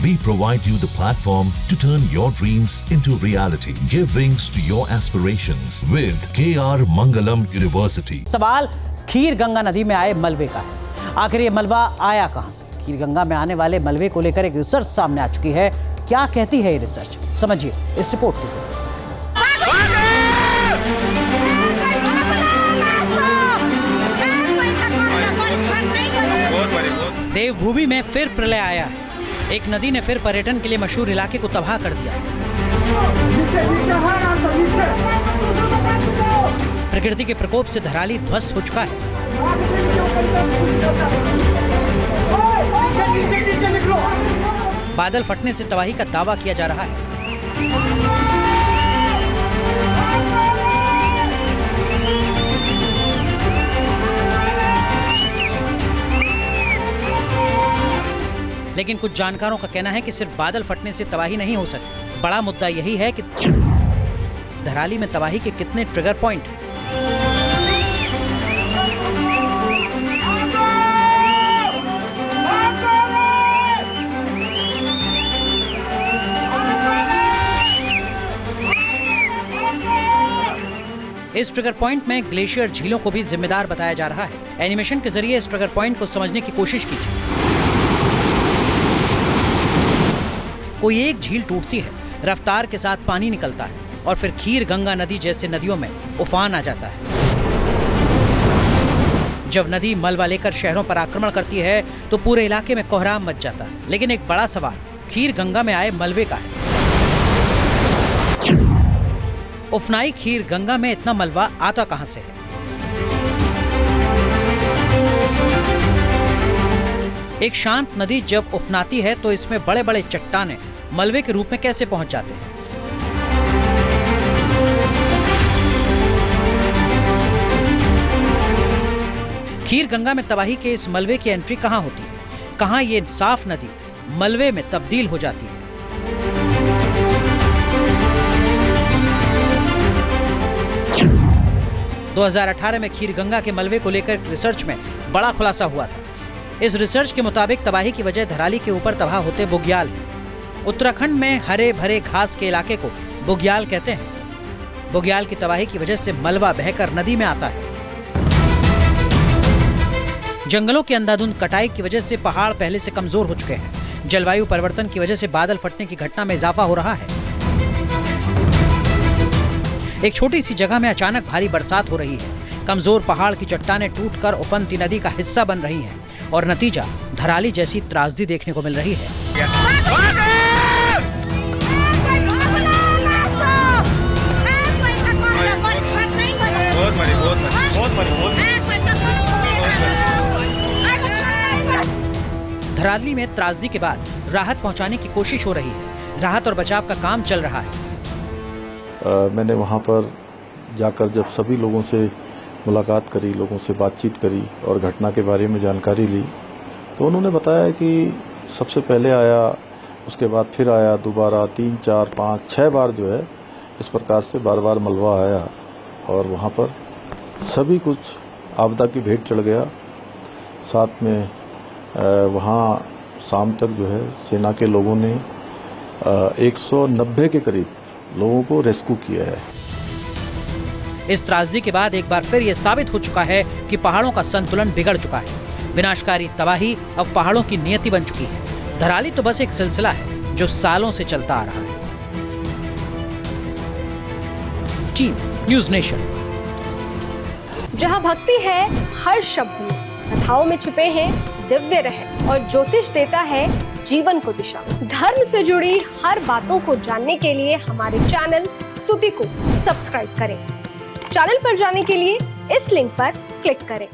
We provide you the platform to turn your dreams into reality. Give wings to your aspirations with KR Mangalam University. सवाल खीर गंगा नदी में आए मलबे का है। आखिर ये मलबा आया कहां से? खीर गंगा में आने वाले मलबे को लेकर एक रिसर्च सामने आ चुकी है। क्या कहती है ये रिसर्च, समझिए इस रिपोर्ट के जरिए। देवभूमि में फिर प्रलय आया है। एक नदी ने फिर पर्यटन के लिए मशहूर इलाके को तबाह कर दिया। प्रकृति के प्रकोप से धराली ध्वस्त हो चुका है। बादल फटने से तबाही का दावा किया जा रहा है। लेकिन कुछ जानकारों का कहना है कि सिर्फ बादल फटने से तबाही नहीं हो सकती। बड़ा मुद्दा यही है कि धराली में तबाही के कितने ट्रिगर पॉइंट हैं। इस ट्रिगर पॉइंट में ग्लेशियर झीलों को भी जिम्मेदार बताया जा रहा है। एनिमेशन के जरिए इस ट्रिगर पॉइंट को समझने की कोशिश कीजिए। कोई एक झील टूटती है, रफ्तार के साथ पानी निकलता है और फिर खीर गंगा नदी जैसे नदियों में उफान आ जाता है। जब नदी मलबा लेकर शहरों पर आक्रमण करती है तो पूरे इलाके में कोहराम मच जाता है। लेकिन एक बड़ा सवाल खीर गंगा में आए मलबे का है। उफनाई खीर गंगा में इतना मलबा आता कहां से है? एक शांत नदी जब उफनाती है तो इसमें बड़े बड़े चट्टाने मलबे के रूप में कैसे पहुंच जाते हैं? खीर गंगा में तबाही के इस मलबे की एंट्री कहां होती है? कहां ये साफ नदी मलबे में तब्दील हो जाती है? – 2018 में खीर गंगा के मलबे को लेकर रिसर्च में बड़ा खुलासा हुआ था। इस रिसर्च के मुताबिक तबाही की वजह धराली के ऊपर तबाह होते बुग्याल है। उत्तराखंड में हरे भरे घास के इलाके को बुग्याल कहते हैं। बुग्याल की तबाही की वजह से मलबा बहकर नदी में आता है। जंगलों की अंधाधुंध कटाई की वजह से पहाड़ पहले से कमजोर हो चुके हैं। जलवायु परिवर्तन की वजह से बादल फटने की घटना में इजाफा हो रहा है। एक छोटी सी जगह में अचानक भारी बरसात हो रही है। कमजोर पहाड़ की चट्टानें टूटकर उफनती नदी का हिस्सा बन रही हैं और नतीजा धराली जैसी त्रासदी देखने को मिल रही है। धराली में त्रासदी के बाद राहत पहुंचाने की कोशिश हो रही है। राहत और बचाव का काम चल रहा है। मैंने वहां पर जाकर जब सभी लोगों से मुलाकात करी, लोगों से बातचीत करी और घटना के बारे में जानकारी ली तो उन्होंने बताया कि सबसे पहले आया, उसके बाद फिर आया, दोबारा 3, 4, 5, 6 बार जो है इस प्रकार से बार बार मलबा आया और वहाँ पर सभी कुछ आपदा की भेंट चढ़ गया। साथ में वहाँ शाम तक जो है सेना के लोगों ने 190 के करीब लोगों को रेस्क्यू किया है। इस त्रासदी के बाद एक बार फिर यह साबित हो चुका है कि पहाड़ों का संतुलन बिगड़ चुका है। विनाशकारी तबाही अब पहाड़ों की नियति बन चुकी है। धराली तो बस एक सिलसिला है जो सालों से चलता आ रहा है। Team news nation. जहां भक्ति है हर शब्द में, कथाओं में छुपे हैं दिव्य रहस्य और ज्योतिष देता है जीवन को दिशा। धर्म से जुड़ी हर बातों को जानने के लिए हमारे चैनल स्तुति को सब्सक्राइब करें। चैनल पर जाने के लिए इस लिंक पर क्लिक करें।